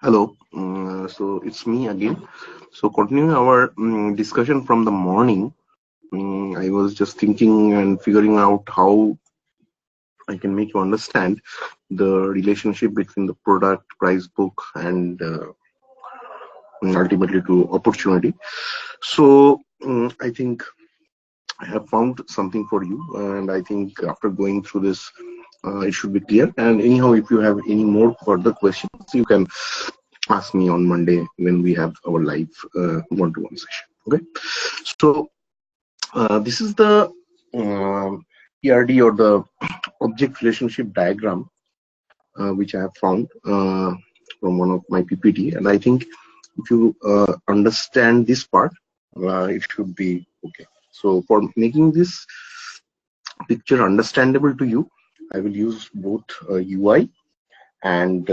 Hello, so it's me again. So continuing our discussion from the morning, I was just thinking and figuring out how I can make you understand the relationship between the product, price book, and ultimately to opportunity. So I think I have found something for you, and I think after going through this, it should be clear. And anyhow, if you have any more further questions, you can ask me on Monday when we have our live one-to-one session. Okay, so this is the PRD or the object relationship diagram which I have found from one of my PPT, and I think if you understand this part, it should be okay. So for making this picture understandable to you, I will use both UI and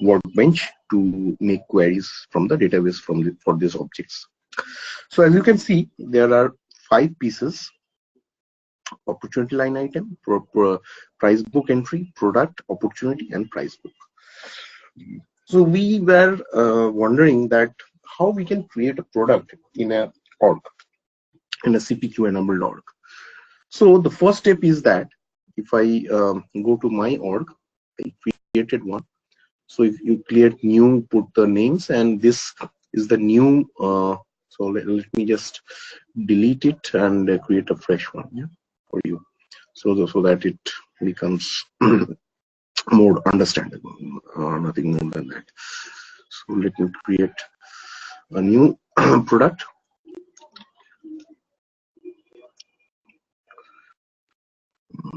workbench to make queries from the database for these objects. So as you can see, there are 5 pieces: opportunity line item, price book entry, product, opportunity, and price book. So we were wondering that how we can create a product in a org, in a CPQ enabled org. So the first step is that if I go to my org, I created one. So if you create new, put the names, and this is the new. So let me just delete it and create a fresh one, yeah, for you, so that it becomes more understandable. Nothing more than that. So let me create a new product.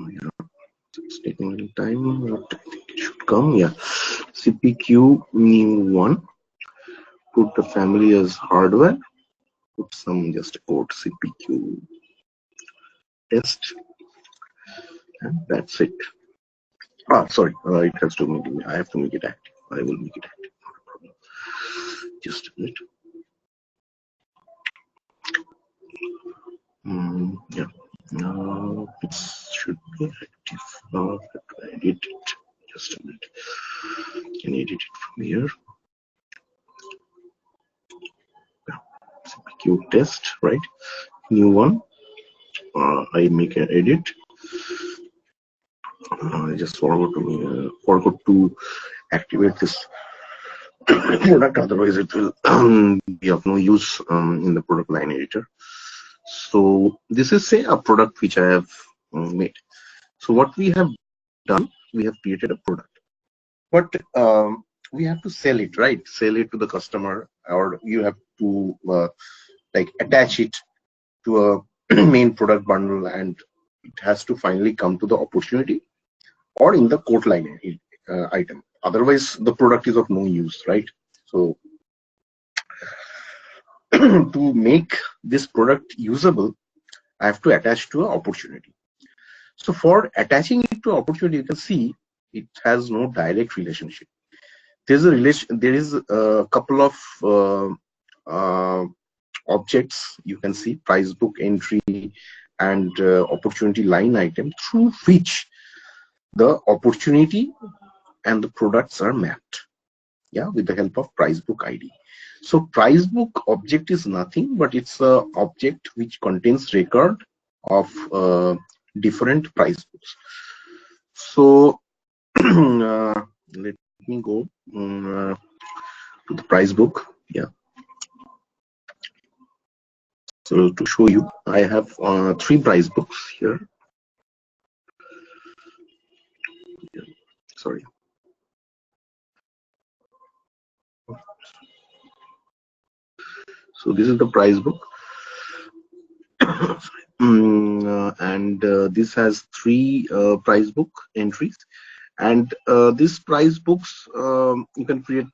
Yeah, it's taking a little time, but I think it should come. Yeah, CPQ new one. Put the family as hardware. Put some just code CPQ test, and that's it. Sorry, it has to make it. I have to make it active. I will make it active. Not a problem. Just a minute. Yeah. It should be active. Now I have to edit it. Just a minute. Can edit it from here. Yeah. CPQ test, right? New one. I make an edit. I just forgot to activate this product, otherwise it will be of no use in the product line editor. So this is, say, a product which I have made. So what we have done, we have created a product, but we have to sell it, right? Sell it to the customer, or you have to like attach it to a main product bundle, and it has to finally come to the opportunity or in the quote line item. Otherwise, the product is of no use, right? So to make this product usable, I have to attach to an opportunity. So for attaching it to opportunity, you can see it has no direct relationship. There's a relation. There is a couple of objects. You can see price book entry and opportunity line item, through which the opportunity and the products are mapped, yeah, with the help of price book ID. So price book object is nothing but it's a object which contains record of different price books. So let me go to the price book. Yeah, so to show you, I have 3 price books here. Sorry. So this is the price book. And this has 3 price book entries, and these price books, you can create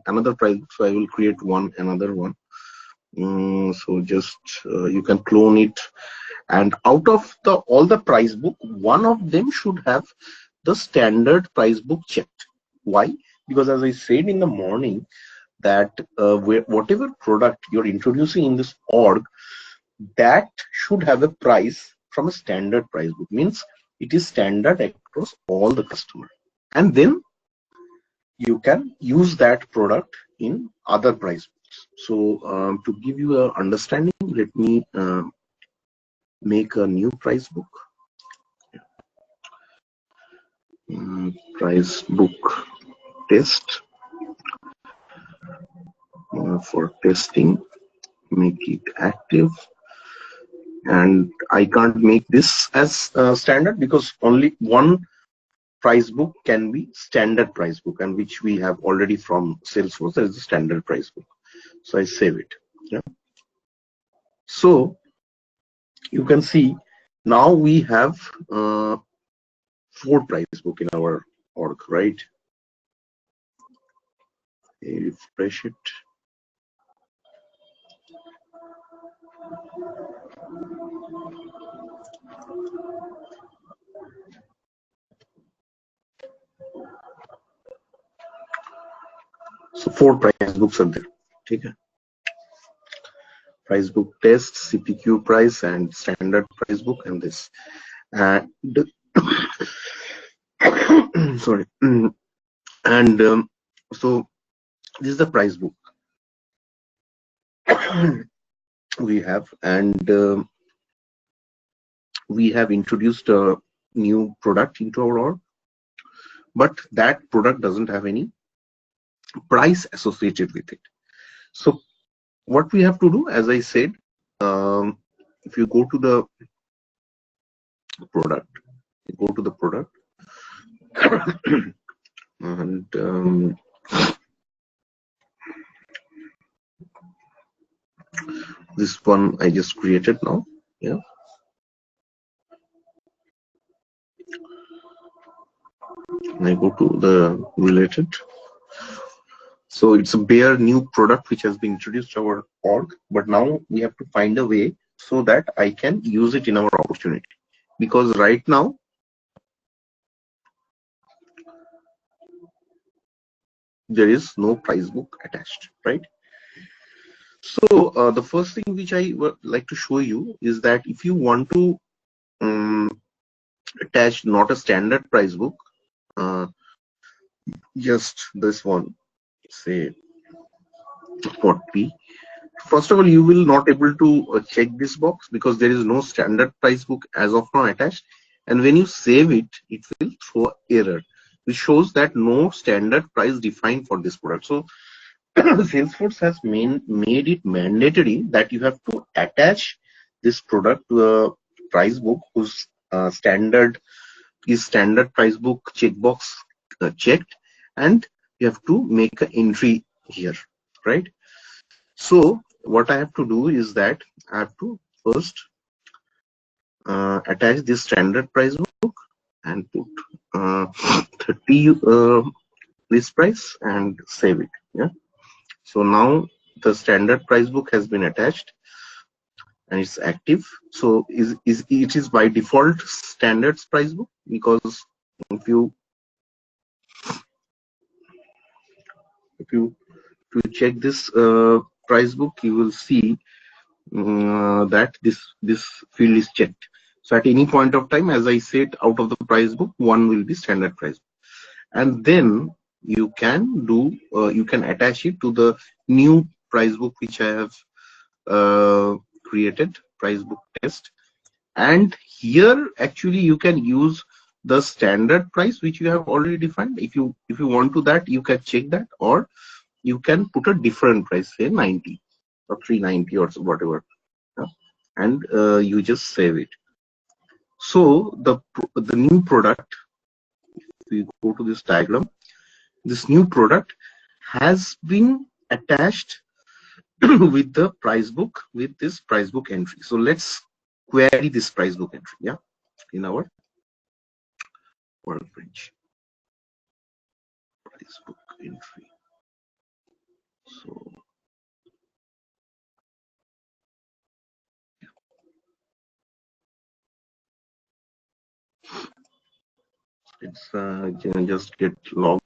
another price book. So I will create another one. So just you can clone it, and out of all the price book, one of them should have the standard price book checked. Why? Because as I said in the morning, that whatever product you're introducing in this org, that should have a price from a standard price book. Means it is standard across all the customer. And then you can use that product in other price books. So to give you a understanding, let me make a new price book. Price book test for testing. Make it active, and I can't make this as standard because only one price book can be standard price book, and which we have already from Salesforce. There is a standard price book, so I save it. Yeah. So you can see now we have 4 price book in our org, right? Refresh it. So 4 price books are there. Okay. Price book test, CPQ price, and standard price book, and this. And sorry. And so this is the price book we have, and we have introduced a new product into our org, but that product doesn't have any price associated with it. So what we have to do, as I said, if you go to the product, and this one I just created now. Yeah. And I go to the related. So it's a bare new product which has been introduced to our org, but now we have to find a way so that I can use it in our opportunity. Because right now, there is no price book attached, right? So the first thing which I would like to show you is that if you want to attach not a standard price book, just this one, say 40. First of all, you will not able to check this box because there is no standard price book as of now attached. And when you save it, it will throw error, which shows that no standard price defined for this product. So Salesforce has made it mandatory that you have to attach this product to a price book whose standard price book checkbox checked, and you have to make an entry here, right? So what I have to do is that I have to first attach this standard price book and put 30 list price and save it. Yeah. So now the standard price book has been attached and it's active. So it is by default standards price book, because if you check this price book, you will see that this field is checked. So at any point of time, as I said, out of the price book, one will be standard price book. And then you can do you can attach it to the new price book which I have created, price book test. And here actually you can use the standard price which you have already defined. If you want to that, you can check that, or you can put a different price, say 90 or 390 or whatever, and you just save it. So the new product, if we go to this diagram, this new product has been attached with the price book, with this price book entry. So let's query this price book entry, yeah, in our workbench. Price book entry. So it's can just get logged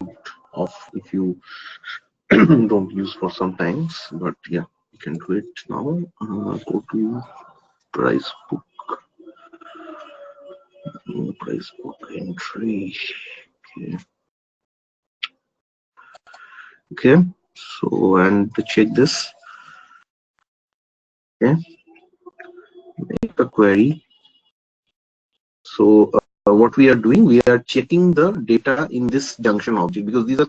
off if you don't use for some times, but yeah, you can do it now. Go to price book, price book entry. Okay. Okay, so and to check this, okay, make the query. So what we are doing, we are checking the data in this junction object, because these are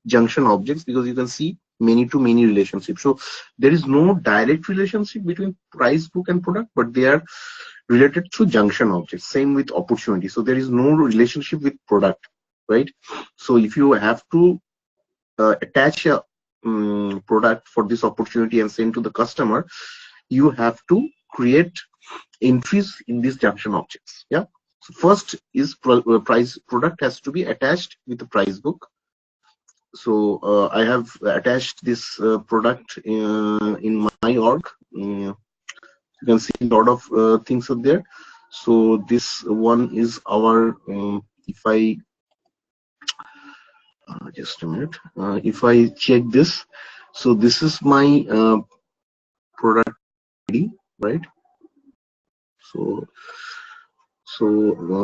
junction objects, because you can see many to many relationship. So there is no direct relationship between price book and product, but they are related through junction objects. Same with opportunity. So there is no relationship with product, right? So if you have to attach a product for this opportunity and send to the customer, you have to create entries in these junction objects. Yeah. So first is price product has to be attached with the price book. So I have attached this product in my org. You can see a lot of things up there. So this one is our if I just a minute, if I check this, so this is my product ID, right? So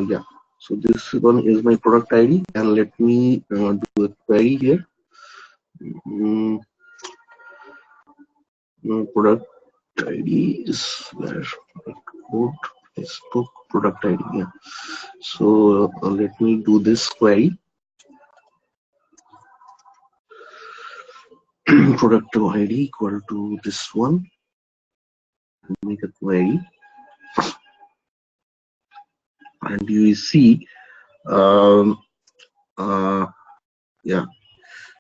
yeah, so this one is my product ID, and let me do a query here. Product ID is where? Code Facebook product ID. Yeah. So let me do this query. Product ID equal to this one. Make a query, and you will see. Yeah.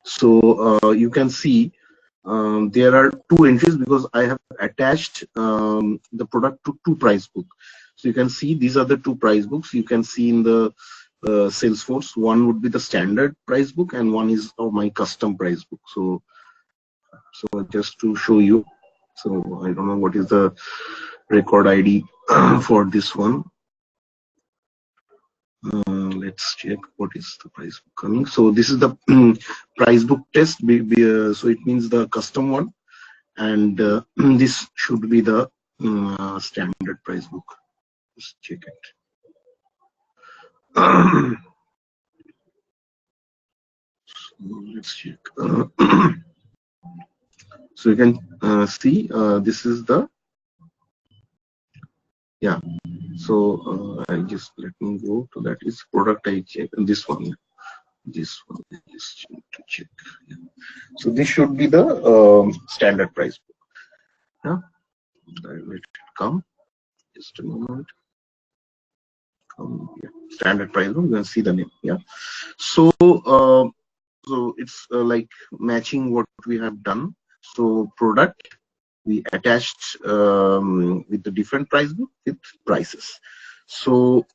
So you can see there are two entries, because I have attached the product to two price book. So you can see these are the two price books. You can see in the Salesforce, one would be the standard price book and one is my custom price book. So just to show you, so I don't know what is the record ID for this one. Let's check what is the price book coming. So this is the price book test. So it means the custom one, and this should be the standard price book. Let's check it. So let's check. So you can see this is the, yeah. So I just, let me go to that is product I check, and this one is to check. Yeah. So this should be the standard price book. Yeah. Let it come. Just a moment. Yeah. Standard price book. You can see the name. Yeah. So so it's like matching what we have done. So product we attached with the different price book with prices. So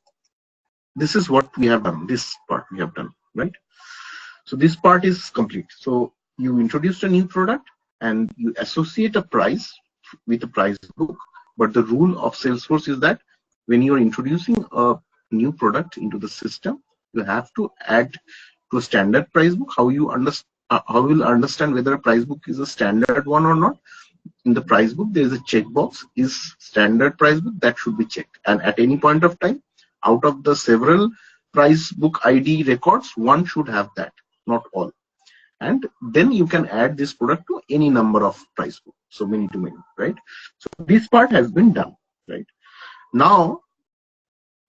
this is what we have done. This part we have done, right? So this part is complete. So you introduced a new product and you associate a price with a price book. But the rule of Salesforce is that when you are introducing a new product into the system, you have to add to a standard price book. How you understand whether a price book is a standard one or not? In the price book, there is a checkbox, is standard price book, that should be checked. And at any point of time, out of the several price book ID records, one should have that, not all. And then you can add this product to any number of price book. So many to many, right? So this part has been done, right? Now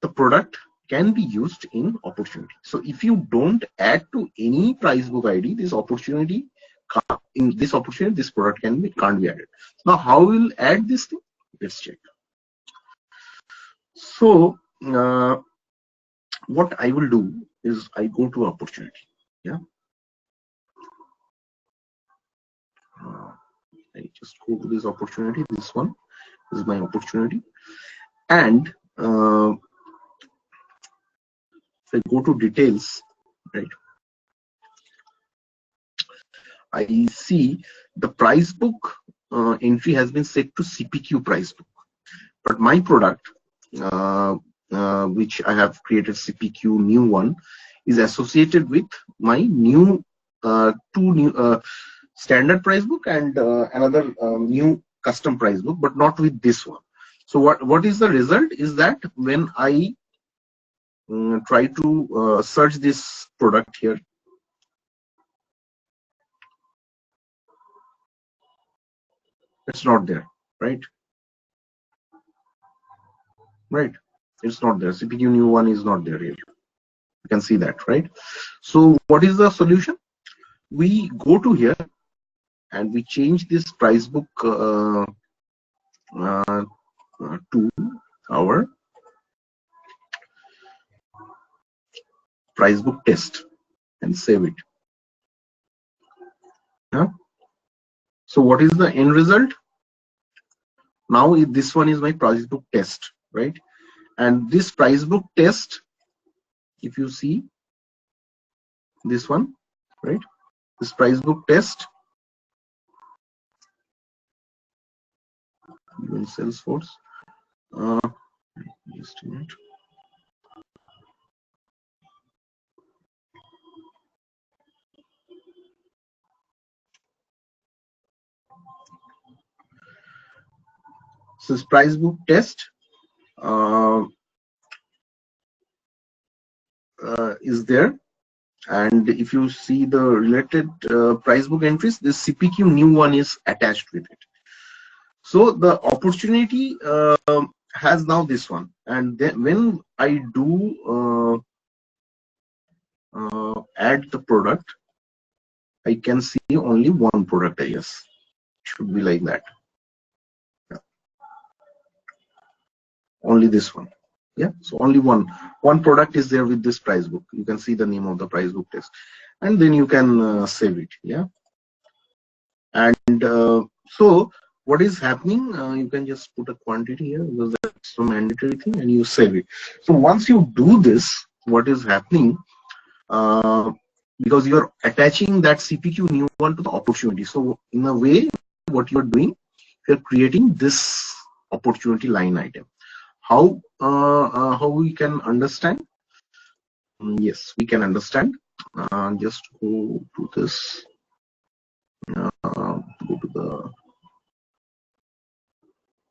the product can be used in opportunity. So if you don't add to any price book ID, this opportunity, in this opportunity, this product can't be added. Now how we'll add this thing? Let's check. So what I will do is I go to opportunity. Yeah. I just go to this opportunity. This one is my opportunity, and if I go to details, right, I see the price book entry has been set to CPQ price book, but my product, which I have created CPQ new one, is associated with my new two new standard price book and another new custom price book, but not with this one. So what is the result is that when I try to search this product here, It's not there, right? Right. It's not there. CPQ new one is not there here. You can see that, right? So what is the solution? We go to here and we change this price book to our price book test and save it. So what is the end result? Now this one is my price book test, right? And this price book test, if you see this one, right? This price book test in Salesforce. Just a minute. So this price book test is there, and if you see the related price book entries, this CPQ new one is attached with it. So the opportunity has now this one, and then when I do add the product, I can see only one product, I guess. Should be like that. Yeah. Only this one. Yeah, so only one product is there with this price book. You can see the name of the price book test, and then you can save it. Yeah, and so what is happening? You can just put a quantity here because that's a mandatory thing, and you save it. So once you do this, what is happening? Because you're attaching that CPQ new one to the opportunity. So in a way, what you're doing, you're creating this opportunity line item. How we can understand? Yes, we can understand. Just go to this. Go to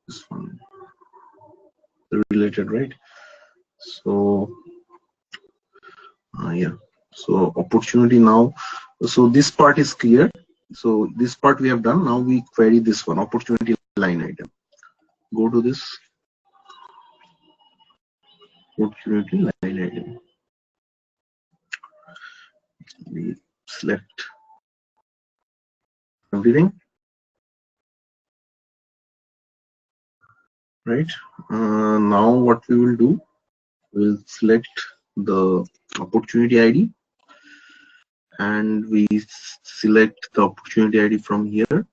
this one, the related, right? So yeah. So opportunity now. So this part is clear. So this part we have done. Now we query this one, opportunity line item. Go to this opportunity line item. We select everything, right? Now what we will do, we'll select the opportunity ID, and we select the opportunity ID from here.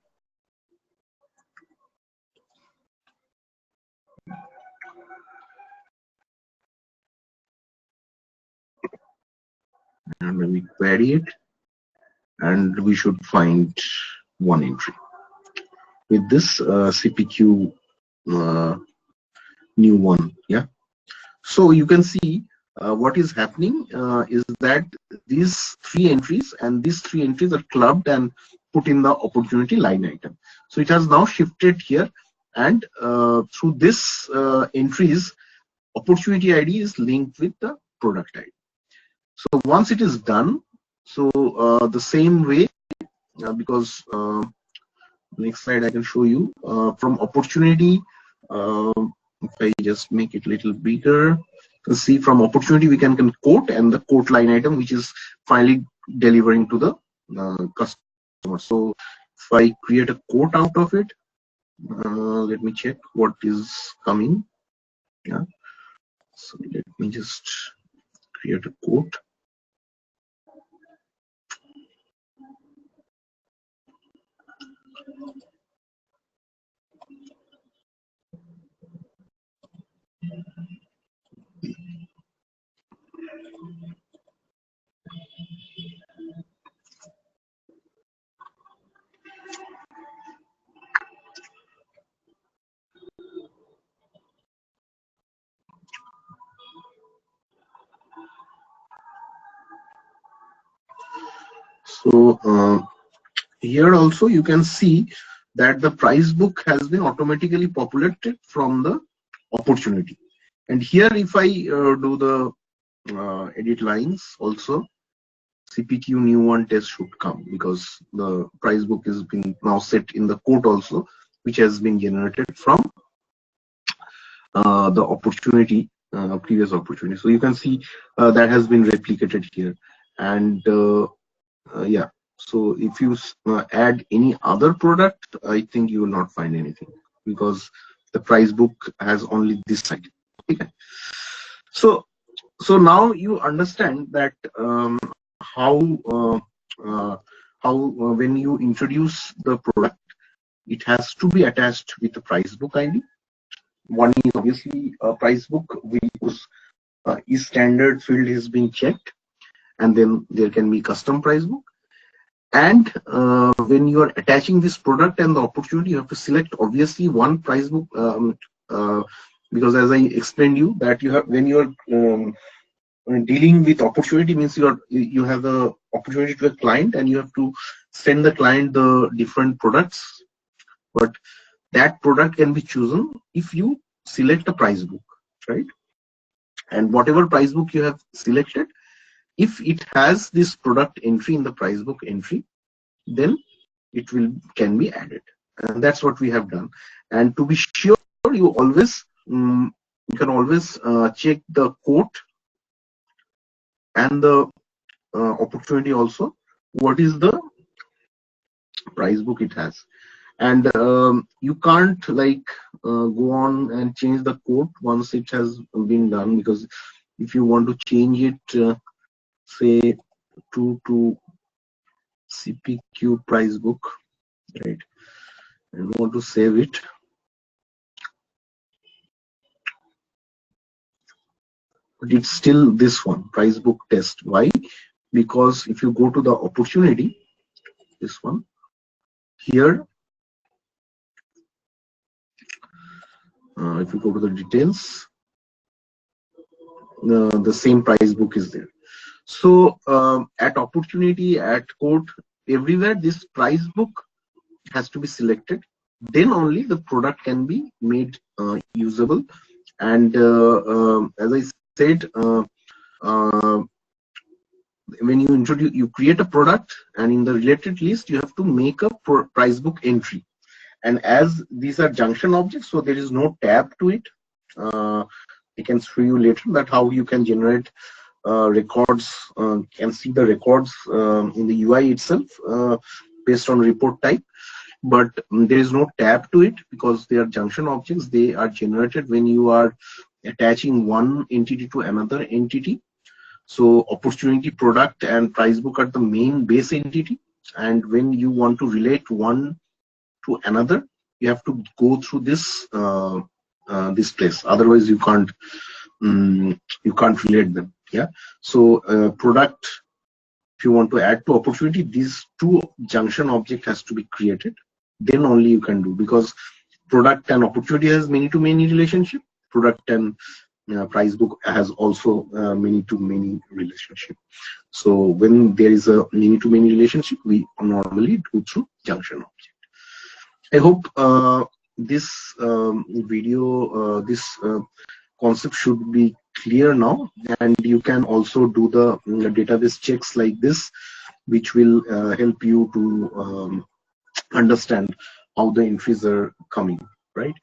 And when we query it, and we should find one entry with this CPQ new one. Yeah. So you can see what is happening is that these three entries and these three entries are clubbed and put in the opportunity line item. So it has now shifted here, and through this entries, opportunity ID is linked with the product ID. So once it is done, so the same way, because next slide I can show you from opportunity. If I just make it a little bigger, you can see from opportunity we can quote, and the quote line item which is finally delivering to the customer. So if I create a quote out of it, let me check what is coming. Yeah. So let me just create a quote. So here also you can see that the price book has been automatically populated from the opportunity. And here if I do the edit lines also, CPQ new one test should come because the price book is being now set in the quote also. which has been generated from the opportunity, previous opportunity. So you can see that has been replicated here. And yeah, so if you add any other product, I think you will not find anything, because the price book has only this side. Okay. So now you understand that how when you introduce the product, it has to be attached with the price book ID. One is obviously a price book whose is standard field has been checked, and then there can be custom price book. And when you are attaching this product and the opportunity, you have to select obviously one price book, because as I explained you that you have, when you are dealing with opportunity, means you have the opportunity to a client and you have to send the client the different products, but that product can be chosen if you select a price book, right? And whatever price book you have selected, if it has this product entry in the price book entry, then it can be added. And that's what we have done. And to be sure, you always you can always check the quote and the opportunity also, what is the price book it has. And you can't like go on and change the quote once it has been done, because if you want to change it, say to CPQ price book, right, and want to save it, but it's still this one, price book test. Why? Because if you go to the opportunity, this one here, if you go to the details, the same price book is there. So at opportunity, at quote, everywhere this price book has to be selected, then only the product can be made usable. And as I said, when you create a product, and in the related list you have to make a price book entry. And as these are junction objects, so there is no tab to it. I can show you later that how you can generate records, can see the records in the UI itself based on report type. But there is no tab to it because they are junction objects. They are generated when you are attaching one entity to another entity. So opportunity, product, and price book are the main base entity. And when you want to relate one to another, you have to go through this this place. Otherwise, you can't relate them. Yeah. So product, if you want to add to opportunity, these two junction object has to be created. Then only you can do, because product and opportunity has many-to-many relationship. Product and price book has also many-to-many relationship. So when there is a many-to-many relationship, we normally do through junction object. I hope this video, this concept should be clear now, and you can also do the database checks like this, which will help you to understand how the entries are coming, right?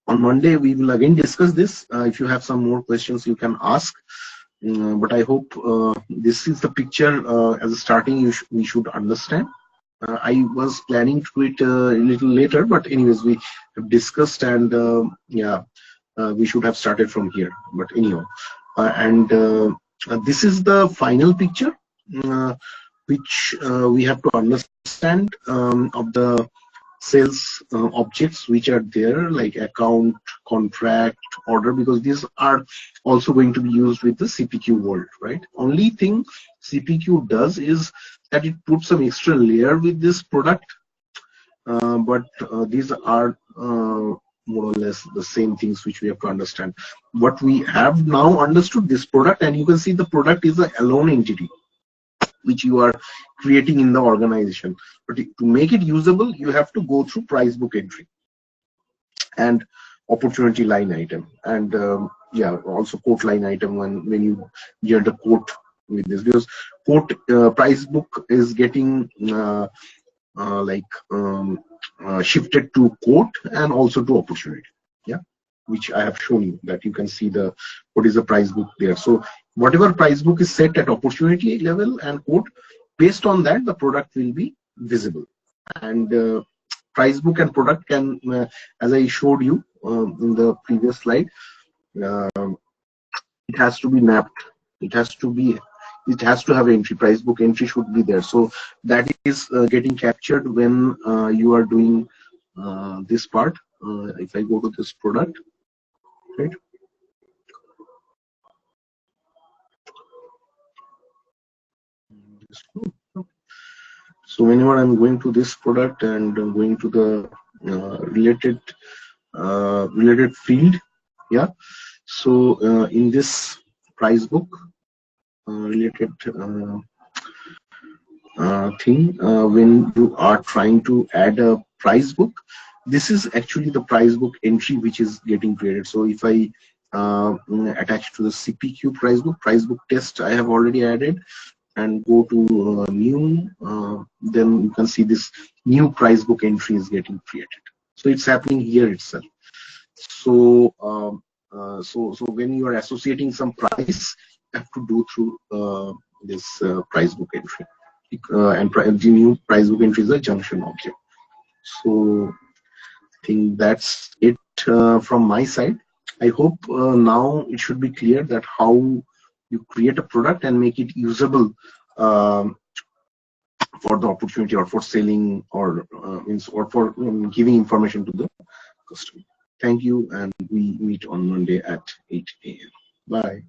On Monday, we will again discuss this. If you have some more questions, you can ask. But I hope this is the picture as a starting we should understand. I was planning to do it a little later, but anyways, we have discussed, and yeah, we should have started from here. But anyhow, and this is the final picture, which we have to understand of the sales objects which are there, like account, contract, order, because these are also going to be used with the CPQ world, right? Only thing CPQ does is that it puts some extra layer with this product, but these are more or less the same things which we have to understand. What we have now understood, this product, and you can see the product is a alone entity which you are creating in the organization. But to make it usable, you have to go through price book entry and opportunity line item, and yeah, also quote line item when you generate a quote with this, because quote price book is getting shifted to quote and also to opportunity. Yeah, which I have shown you that you can see what is the price book there. So whatever price book is set at opportunity level and quote, based on that the product will be visible. And price book and product can, as I showed you in the previous slide, uh, it has to be mapped. It has to be. It has to have entry. Price book entry should be there. So that is getting captured when you are doing this part. If I go to this product, right? So whenever I'm going to this product and I'm going to the related field, yeah. So in this price book related thing, when you are trying to add a price book, this is actually the price book entry which is getting created. So if I attach to the CPQ price book test I have already added, and go to new, then you can see this new price book entry is getting created. So it's happening here itself. So so when you are associating some price, you have to do through this price book entry, and the new price book entry is a junction object. So I think that's it from my side. I hope now it should be clear that how you create a product and make it usable for the opportunity or for selling or or for giving information to the customer. Thank you, and we meet on Monday at 8 a.m. Bye.